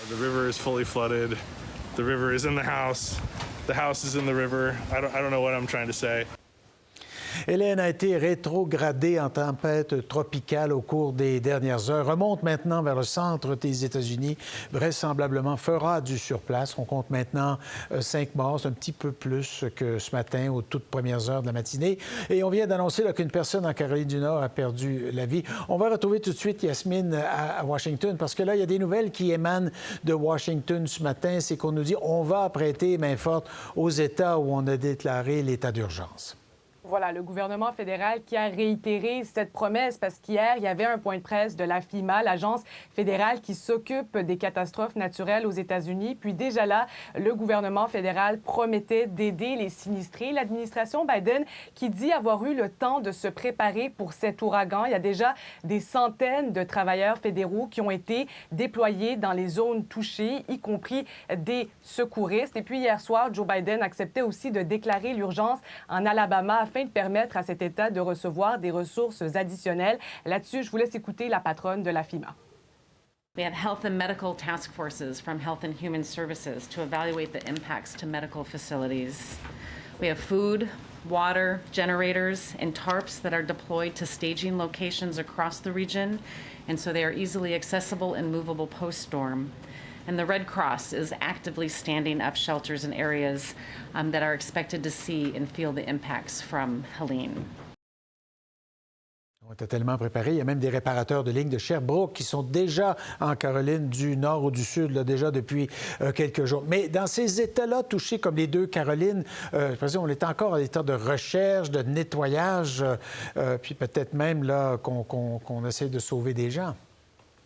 The river is fully flooded. The river is in the house. The house is in the river. I don't know what I'm trying to say. Hélène a été rétrogradée en tempête tropicale au cours des dernières heures. Remonte maintenant vers le centre des États-Unis. Vraisemblablement fera du surplace. On compte maintenant 5 morts, c'est un petit peu plus que ce matin aux toutes premières heures de la matinée. Et on vient d'annoncer qu'une personne en Caroline du Nord a perdu la vie. On va retrouver tout de suite Yasmine à Washington parce que là, il y a des nouvelles qui émanent de Washington ce matin. C'est qu'on nous dit on va prêter main forte aux États où on a déclaré l'état d'urgence. Voilà, le gouvernement fédéral qui a réitéré cette promesse parce qu'hier, il y avait un point de presse de la FEMA, l'agence fédérale qui s'occupe des catastrophes naturelles aux États-Unis. Puis déjà là, le gouvernement fédéral promettait d'aider les sinistrés. L'administration Biden qui dit avoir eu le temps de se préparer pour cet ouragan. Il y a déjà des centaines de travailleurs fédéraux qui ont été déployés dans les zones touchées, y compris des secouristes. Et puis hier soir, Joe Biden acceptait aussi de déclarer l'urgence en Alabama afin de permettre à cet État de recevoir des ressources additionnelles. Là-dessus, je vous laisse écouter la patronne de la FEMA. We have health and medical task forces from Health and Human Services to evaluate the impacts to medical facilities. We have food, water, generators, and tarps that are deployed to staging locations across the region, and so they are easily accessible and movable post-storm. And the Red Cross is actively standing up shelters in areas that are expected to see and feel the impacts from Helene. On était tellement préparés. Il y a même des réparateurs de lignes de Sherbrooke qui sont déjà en Caroline du Nord ou du Sud, là, déjà depuis quelques jours. Mais dans ces États-là touchés comme les deux Carolines, on est encore en état de recherche, de nettoyage, puis peut-être même là qu'on essaie de sauver des gens.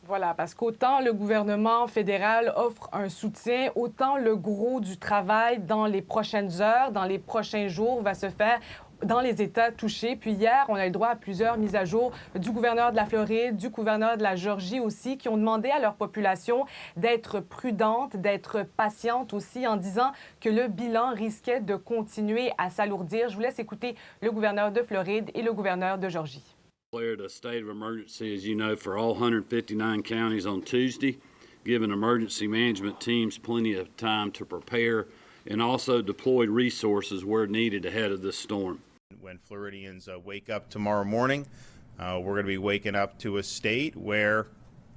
Voilà, parce qu'autant le gouvernement fédéral offre un soutien, autant le gros du travail dans les prochaines heures, dans les prochains jours, va se faire dans les États touchés. Puis hier, on a eu droit à plusieurs mises à jour du gouverneur de la Floride, du gouverneur de la Géorgie aussi, qui ont demandé à leur population d'être prudente, d'être patiente aussi, en disant que le bilan risquait de continuer à s'alourdir. Je vous laisse écouter le gouverneur de Floride et le gouverneur de Géorgie. Declared a state of emergency, as you know, for all 159 counties on Tuesday, giving emergency management teams plenty of time to prepare and also deployed resources where needed ahead of this storm. When Floridians wake up tomorrow morning, we're going to be waking up to a state where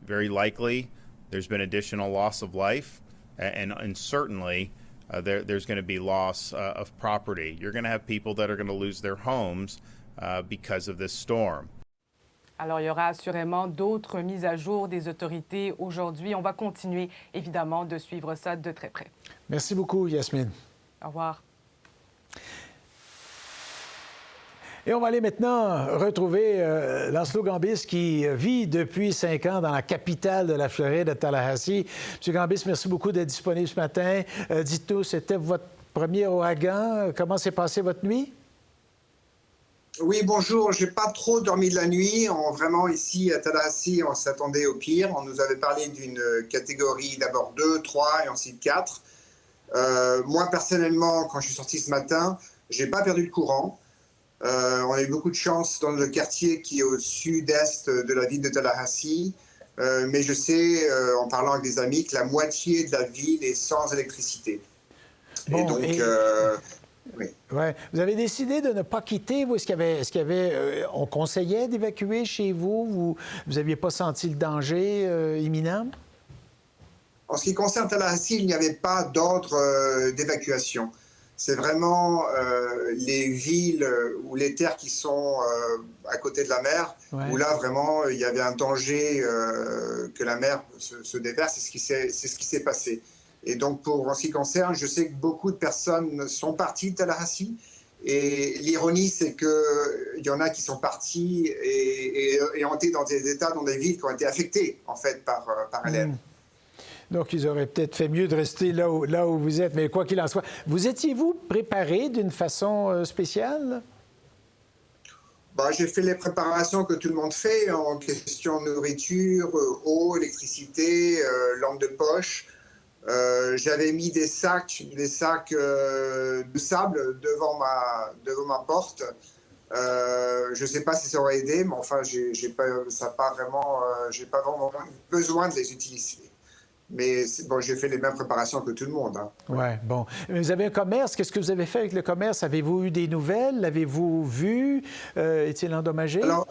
very likely there's been additional loss of life and certainly there's going to be loss of property. You're going to have people that are going to lose their homes because of this storm. Alors, il y aura assurément d'autres mises à jour des autorités aujourd'hui. On va continuer, évidemment, de suivre ça de très près. Merci beaucoup, Yasmine. Au revoir. Et on va aller maintenant retrouver Lancelot Gambis qui vit depuis 5 ans dans la capitale de la Floride, à Tallahassee. Monsieur Gambis, merci beaucoup d'être disponible ce matin. Dites-nous, c'était votre premier ouragan. Comment s'est passée votre nuit? Oui, bonjour. Je n'ai pas trop dormi de la nuit. Vraiment, ici, à Tallahassee, on s'attendait au pire. On nous avait parlé d'une catégorie d'abord 2, 3 et ensuite 4. Moi, personnellement, quand je suis sorti ce matin, je n'ai pas perdu le courant. On a eu beaucoup de chance dans le quartier qui est au sud-est de la ville de Tallahassee. Mais je sais, en parlant avec des amis, que la moitié de la ville est sans électricité. Bon, et donc... Oui. Ouais. Vous avez décidé de ne pas quitter, vous? Est-ce qu'il y avait on conseillait d'évacuer chez vous? Vous n'aviez pas senti le danger imminent? En ce qui concerne Tallahassee, il n'y avait pas d'ordre d'évacuation. C'est vraiment les villes ou les terres qui sont à côté de la mer, où là, vraiment, il y avait un danger que la mer se déverse. C'est ce qui s'est passé. Et donc, en ce qui concerne, je sais que beaucoup de personnes sont parties de Tallahassee. Et l'ironie, c'est qu'il y en a qui sont partis et ont été dans des États, dans des villes qui ont été affectées, en fait, par Hélène. Donc, ils auraient peut-être fait mieux de rester là où vous êtes. Mais quoi qu'il en soit, vous étiez-vous préparé d'une façon spéciale? J'ai fait les préparations que tout le monde fait en question de nourriture, eau, électricité, lampe de poche. J'avais mis des sacs de sable devant ma porte. Je ne sais pas si ça aurait aidé, mais enfin, j'ai pas vraiment besoin de les utiliser. Mais bon, j'ai fait les mêmes préparations que tout le monde. Hein. Oui, bon. Mais vous avez un commerce. Qu'est-ce que vous avez fait avec le commerce? Avez-vous eu des nouvelles? L'avez-vous vu? Est-il endommagé? Alors,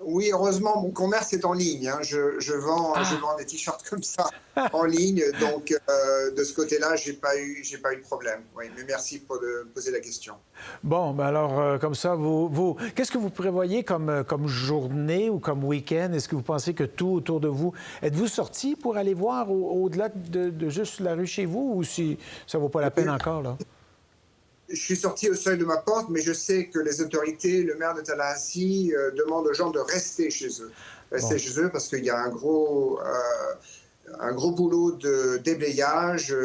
oui, heureusement, mon commerce est en ligne. Hein. Je vends des t-shirts comme ça en ligne. Donc, de ce côté-là, j'ai pas eu de problème. Oui, mais merci de poser la question. Bon, ben alors, comme ça, qu'est-ce que vous prévoyez comme journée ou comme week-end? Est-ce que vous pensez que tout autour de vous... Êtes-vous sorti pour aller voir au-delà de juste la rue chez vous ou si ça vaut pas la peine encore, là? Je suis sorti au seuil de ma porte, mais je sais que les autorités, le maire de Tallahassee, demandent aux gens de rester chez eux. Rester chez eux parce qu'il y a un gros boulot de déblayage.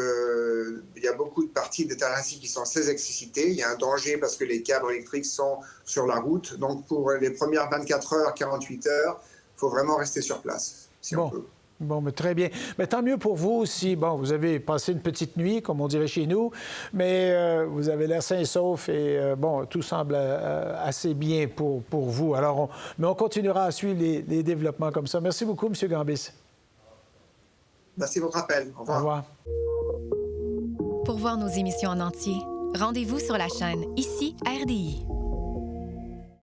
Il y a beaucoup de parties de Tallahassee qui sont très excitées. Il y a un danger parce que les câbles électriques sont sur la route. Donc, pour les premières 24 heures, 48 heures, il faut vraiment rester sur place, si on peut. Bon, mais très bien. Mais tant mieux pour vous aussi. Bon, vous avez passé une petite nuit, comme on dirait chez nous, mais vous avez l'air sain et sauf et bon, tout semble assez bien pour vous. Alors, mais on continuera à suivre les développements comme ça. Merci beaucoup, M. Gambis. Merci de votre appel. Au revoir. Au revoir. Pour voir nos émissions en entier, rendez-vous sur la chaîne Ici RDI.